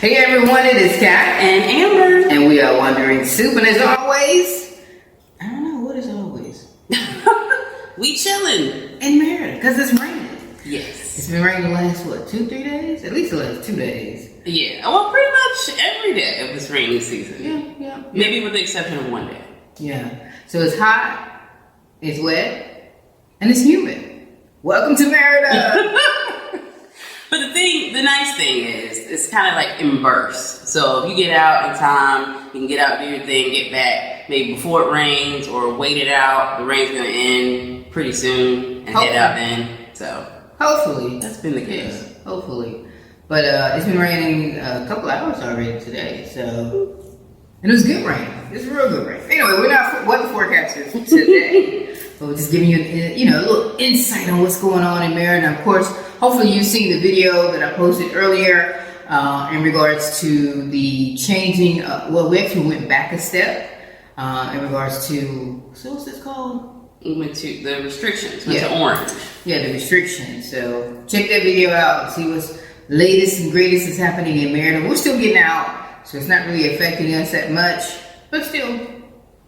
Hey everyone, it is Kat and Amber, and we are Wandering Soup. And as always, I don't know what is always. we chilling in Merida because it's raining. Yes, it's been raining the last 2-3 days, at least the last 2 days. Yeah, well, pretty much every day of this rainy season. Yeah. Maybe with the exception of one day. Yeah. So it's hot, it's wet, and it's humid. Welcome to Merida. But the nice thing is, it's kind of like in bursts. So if you get out in time, you can get out, do your thing, get back maybe before it rains, or wait it out. The rain's gonna end pretty soon and head out then. So hopefully that's been the case. Yeah, hopefully, but it's been raining a couple hours already today. So, and it was good rain. It's real good rain. Anyway, we're not weather forecasters today, but we're just giving you a little insight on what's going on in Merida. And of course, hopefully you've seen the video that I posted earlier in regards to the changing. Well, we actually went back a step in regards to, so what's this called? We went to the restrictions, went to orange. Yeah, the restrictions. So check that video out and see what's latest and greatest is happening in Merida. We're still getting out, so it's not really affecting us that much, but still,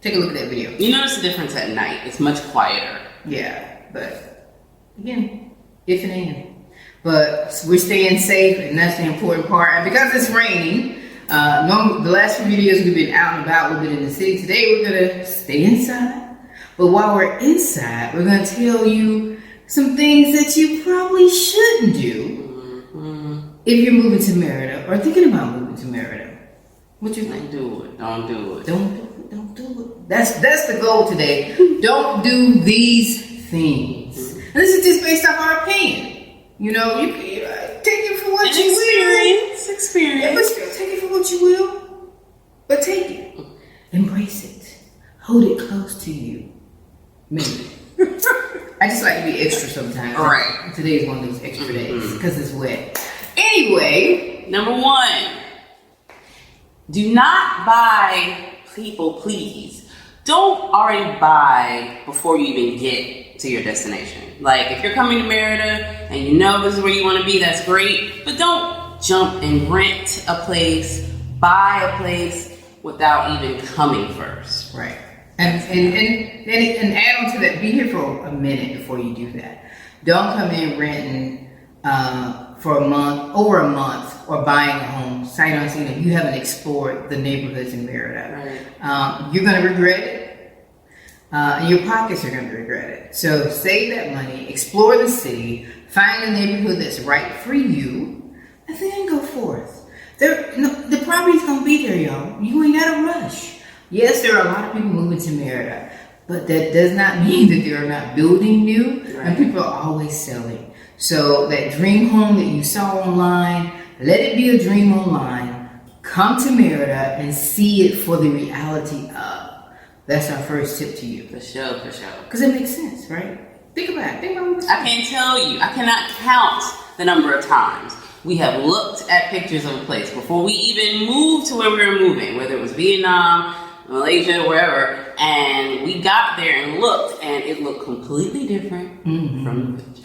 take a look at that video. You notice the difference at night. It's much quieter. Yeah, but again, if and then. But we're staying safe, and that's the important part. And because it's raining, the last few videos we've been out and about, we've been in the city. Today we're gonna stay inside. But while we're inside, we're gonna tell you some things that you probably shouldn't do if you're moving to Merida or thinking about moving to Merida. What you think? Don't do it. Don't do it. That's the goal today. Don't do these things. And this is just based off our opinion. You take it for what you will. Experience. Yeah, but still take it for what you will. But take it. Embrace it. Hold it close to you. Maybe. I just like to be extra sometimes. Right. Today is one of those extra days because it's wet. Anyway. Number 1. Do not buy, people please. Don't already buy before you even get to your destination. Like if you're coming to Merida and you know this is where you want to be, that's great. But don't jump and rent a place, buy a place without even coming first. Right. And add on to that, be here for a minute before you do that. Don't come in renting for over a month, or buying a home sight unseen if you haven't explored the neighborhoods in Merida. Right. You're going to regret it. And your pockets are going to regret it. So save that money, explore the city, find a neighborhood that's right for you, and then go forth. The property's going to be there, y'all. You ain't got to rush. Yes, there are a lot of people moving to Merida, but that does not mean that they're not building new, and people are always selling. So that dream home that you saw online, let it be a dream online. Come to Merida and see it for the reality of. That's our first tip to you. For sure. Because it makes sense, right? Think about it. I can't tell you. I cannot count the number of times we have looked at pictures of a place before we even moved to where we were moving, whether it was Vietnam, Malaysia, wherever, and we got there and looked, and it looked completely different from the picture.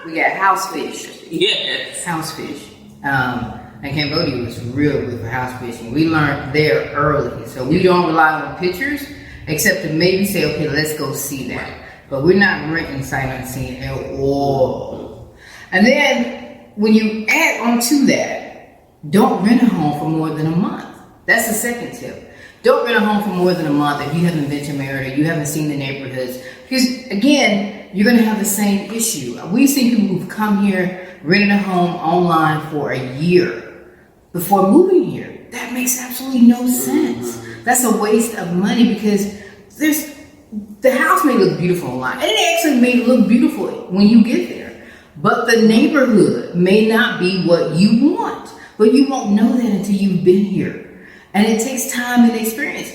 We got house fish. Yes. House fish. And Cambodia was real good for house fishing. We learned there early, so we don't rely on pictures, except to maybe say, okay, let's go see that. Right. But we're not renting sight unseen at all. And then, when you add on to that, don't rent a home for more than a month. That's the second tip. Don't rent a home for more than a month if you haven't been to Merida, you haven't seen the neighborhoods. Because again, you're going to have the same issue. We've seen people who've come here, rented a home online for a year before moving here. That makes absolutely no sense. That's a waste of money because the house may look beautiful online, and it actually may look beautiful when you get there. But the neighborhood may not be what you want. But you won't know that until you've been here. And it takes time and experience.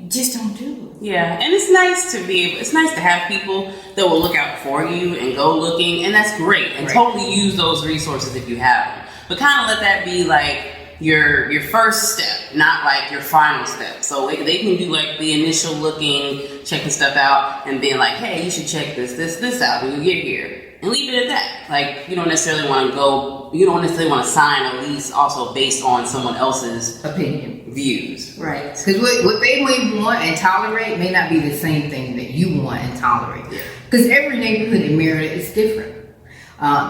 Just don't do it. Yeah, and it's nice to have people that will look out for you and go looking, and that's great. And totally use those resources if you have them. But kind of let that be like your first step, not like your final step. So they can do like the initial looking, checking stuff out, and being like, hey, you should check this out when you get here. And leave it at that. Like, you don't necessarily want to go you don't necessarily want to sign a lease also based on someone else's opinion, views. Right. Because what they may want and tolerate may not be the same thing that you want and tolerate. Because every neighborhood in Merida is different.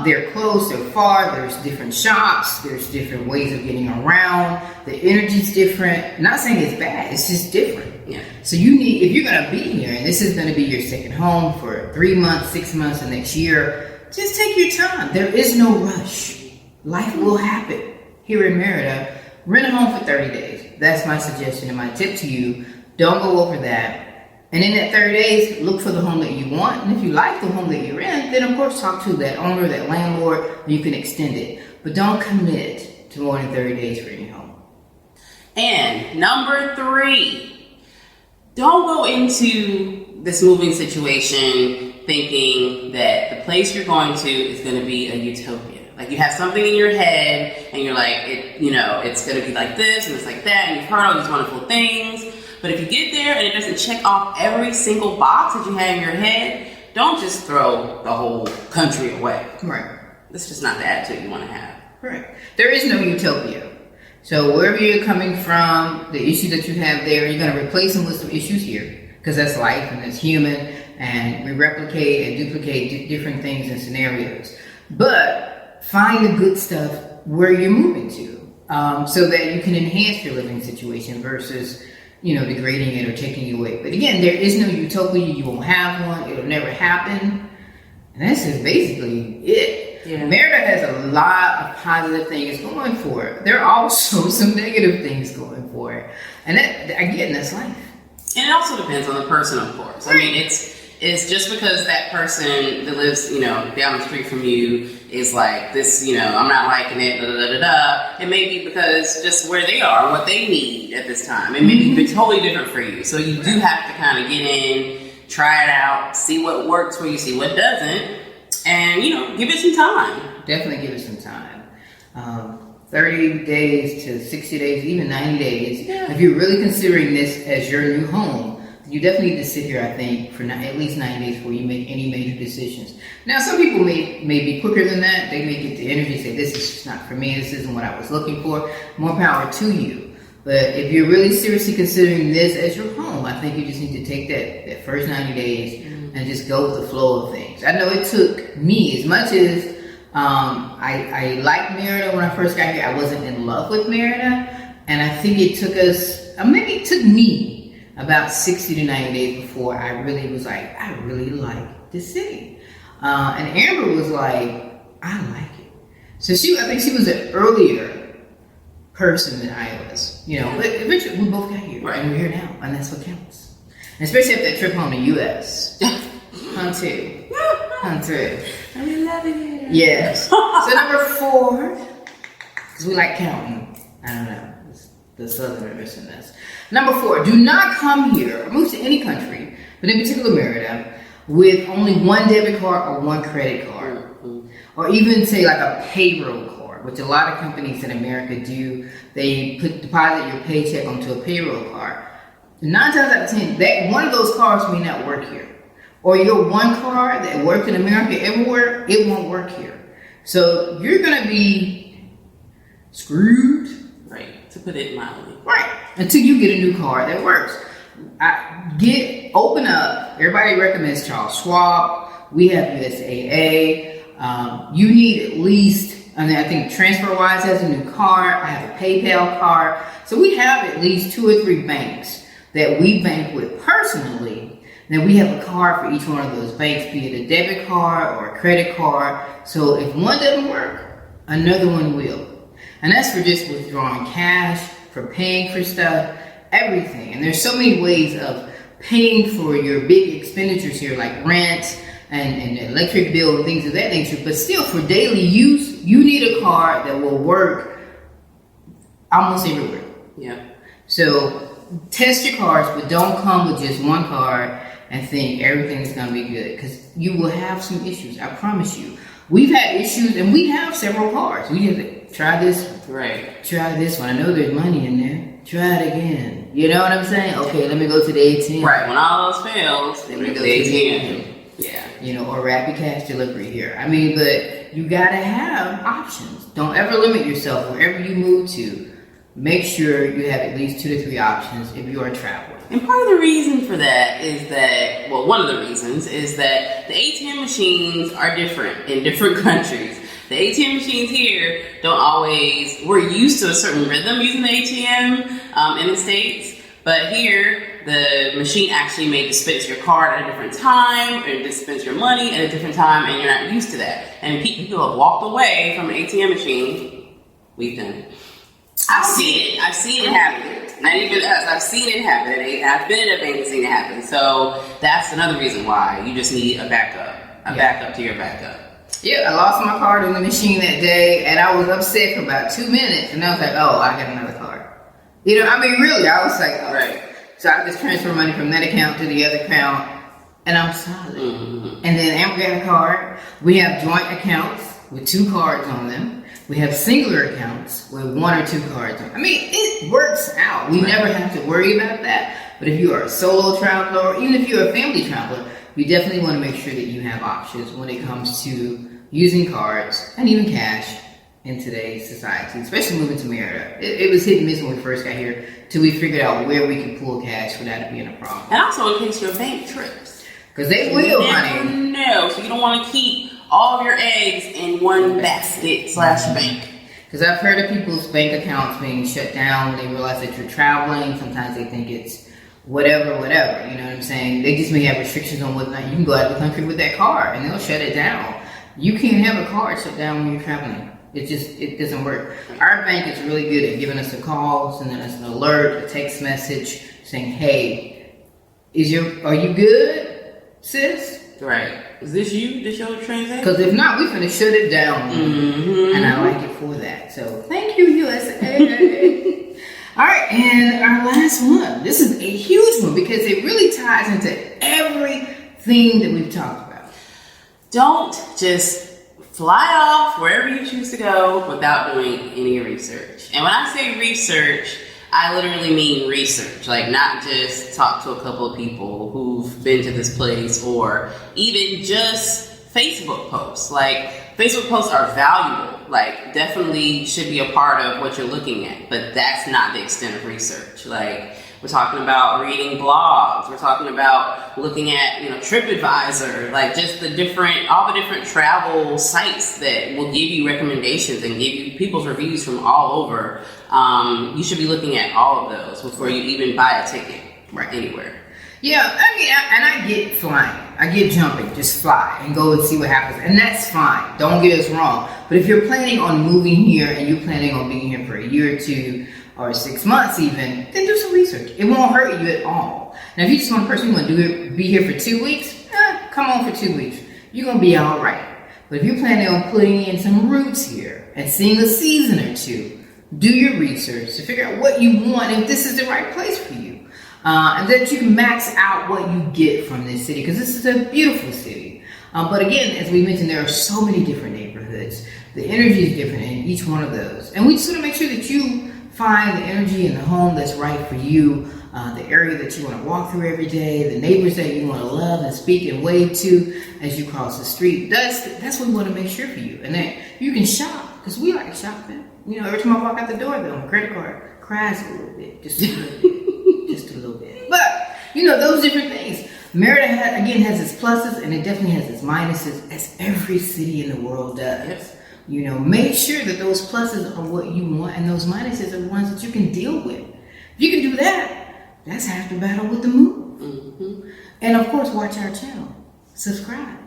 They're close, they're far, there's different shops, there's different ways of getting around, the energy's different. I'm not saying it's bad, it's just different. Yeah. So you need, if you're gonna be here, and this is gonna be your second home for 3 months, 6 months, and next year, just take your time. There is no rush. Life will happen here in Merida. Rent a home for 30 days. That's my suggestion and my tip to you. Don't go over that. And in that 30 days, look for the home that you want. And if you like the home that you're in, then of course talk to that owner, that landlord, and you can extend it. But don't commit to more than 30 days for any home. And number 3, don't go into this moving situation thinking that the place you're going to is going to be a utopia. Like you have something in your head and you're like, it's going to be like this and it's like that, and you've heard all these wonderful things. But if you get there and it doesn't check off every single box that you have in your head, don't just throw the whole country away. Right. That's just not the attitude you want to have. Right. There is no utopia. So wherever you're coming from, the issues that you have there, you're going to replace them with some issues here. Because that's life and that's human. And we replicate and duplicate different things and scenarios. But find the good stuff where you're moving to. So that you can enhance your living situation versus degrading it or taking it away. But again, there is no utopia. You won't have one. It'll never happen. And that's just basically it. Yeah. Merida has a lot of positive things going for it. There are also some negative things going for it. And that's life. And it also depends on the person, of course. Right. I mean, it's just because that person that lives, down the street from you is like this, I'm not liking it, da da da da. It may be because just where they are, what they need at this time. It may be totally different for you. So you do have to kind of get in, try it out, see what works for you, see what doesn't, and give it some time. Definitely give it some time. 30 days to 60 days, even 90 days. Yeah. If you're really considering this as your new home, you definitely need to sit here, I think, for at least 90 days before you make any major decisions. Now, some people may be quicker than that. They may get the energy and say, this is just not for me. This isn't what I was looking for. More power to you. But if you're really seriously considering this as your home, I think you just need to take that first 90 days and just go with the flow of things. I know it took me, as much as I liked Merida when I first got here, I wasn't in love with Merida. And I think it took us, maybe it took me about 60 to 90 days before I really was like, I really like the city. And Amber was like, I like it. So I think she was an earlier person than I was. But eventually we both got here. Right. And we're here now, and that's what counts. And especially after that trip home to US. Hunter. I'm loving it. Yes. So number 4, because we like counting. I don't know. The Southerners in this. Number 4, do not come here or move to any country, but in particular Merida, with only one debit card or one credit card. Or even say like a payroll card, which a lot of companies in America do. They deposit your paycheck onto a payroll card. 9 times out of 10, that one of those cards may not work here. Or your one card that worked in America everywhere, it won't work here. So you're going to be screwed. Right, to put it mildly. Right, until you get a new card that works. Open up. Everybody recommends Charles Schwab. We have USAA. You need at least, I think TransferWise has a new card. I have a PayPal card. So we have at least 2 or 3 banks that we bank with personally. Now we have a card for each one of those banks, be it a debit card or a credit card. So if one doesn't work, another one will. And that's for just withdrawing cash, for paying for stuff, everything. And there's so many ways of paying for your big expenditures here, like rent and electric bill and things of that nature. But still, for daily use, you need a card that will work almost everywhere. Yeah. So test your cards, but don't come with just one card and think everything's going to be good, because you will have some issues. I promise you. We've had issues, and we have several cards. We have to try this. Right. Try this one. I know there's money in there. Try it again. You know what I'm saying? Okay, let me go to the ATM. Right. When all else fails, let me go to the ATM. Yeah. Or Rapid Cash Delivery here. But you gotta have options. Don't ever limit yourself wherever you move to. Make sure you have at least 2 to 3 options if you are traveling. And part of the reason for that is that, well, one of the reasons is that the ATM machines are different in different countries. The ATM machines here don't always, we're used to a certain rhythm using the ATM in the States, but here the machine actually may dispense your card at a different time or dispense your money at a different time, and you're not used to that. And people have walked away from an ATM machine. We've done. I've seen it happen. Not even us. I've seen it happen. I've been in a bank and seen it happen. So that's another reason why you just need a backup. Backup to your backup. Yeah, I lost my card in the machine that day, and I was upset for about 2 minutes, and I was like, oh, I got another card. You know, I mean, really, I was like, oh. Right. So I just transfer money from that account to the other account, and I'm solid. Mm-hmm. And then Amber got a card. We have joint accounts with 2 cards on them. We have singular accounts with 1 or 2 cards on. I mean, it works out. We never have to worry about that. But if you are a solo traveler, or even if you're a family traveler, you definitely want to make sure that you have options when it comes to using cards and even cash in today's society, especially moving to Merida. It was hit and miss when we first got here till we figured out where we could pull cash without it being a problem. And also in case your bank trips. Because they will, honey. No, so you don't want to keep all of your eggs in one basket / bank. Because I've heard of people's bank accounts being shut down when they realize that you're traveling. Sometimes they think it's whatever, you know what I'm saying? They just may have restrictions on whether or not you can go out of the country with that card, and they'll shut it down. You can't have a card shut down when you're traveling. It doesn't work. Our bank is really good at giving us a call, sending us an alert, a text message, saying, hey, are you good, sis? Right. Is this you? This your transaction? Because if not, we're going to shut it down. Mm-hmm. And I like it for that. So thank you, USA. All right, and our last one. This is a huge one because it really ties into everything that we've talked about. Don't just fly off wherever you choose to go without doing any research. And when I say research, I literally mean research. Like, not just talk to a couple of people who've been to this place, or even just Facebook posts. Like, Facebook posts are valuable. Like, definitely should be a part of what you're looking at, but that's not the extent of research. Like, we're talking about reading blogs. We're talking about looking at, TripAdvisor, like just all the different travel sites that will give you recommendations and give you people's reviews from all over. You should be looking at all of those before you even buy a ticket anywhere. Yeah, I mean, and I get flying. I get jumping. Just fly and go and see what happens. And that's fine. Don't get us wrong. But if you're planning on moving here and you're planning on being here for a year or 2 or 6 months even, then do some research. It won't hurt you at all. Now, if you just want a person who want to be here for 2 weeks, come on for 2 weeks. You're going to be all right. But if you're planning on putting in some roots here and seeing a season or 2, do your research to figure out what you want and if this is the right place for you. And that you can max out what you get from this city, because this is a beautiful city. But again, as we mentioned, there are so many different neighborhoods. The energy is different in each one of those. And we just want to make sure that you find the energy in the home that's right for you, the area that you want to walk through every day, the neighbors that you want to love and speak and wave to as you cross the street. That's what we want to make sure for you. And that you can shop, because we like shopping. Every time I walk out the door, though, my credit card cries a little bit, just a little bit. Just a little bit. But, those different things. Merida, has its pluses, and it definitely has its minuses, as every city in the world does. Yes. Make sure that those pluses are what you want, and those minuses are ones that you can deal with. If you can do that, that's half the battle with the move. Mm-hmm. And, of course, watch our channel. Subscribe.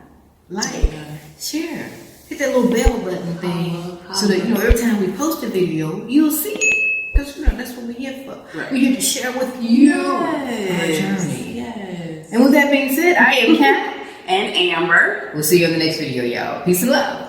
Like. Share. Hit that little bell button thing so that, every time we post a video, you'll see it. Because, that's what we're here for. Right. We're here to share with you our journey. Yes. And with that being said, I am Kat. And Amber. We'll see you in the next video, y'all. Peace and love.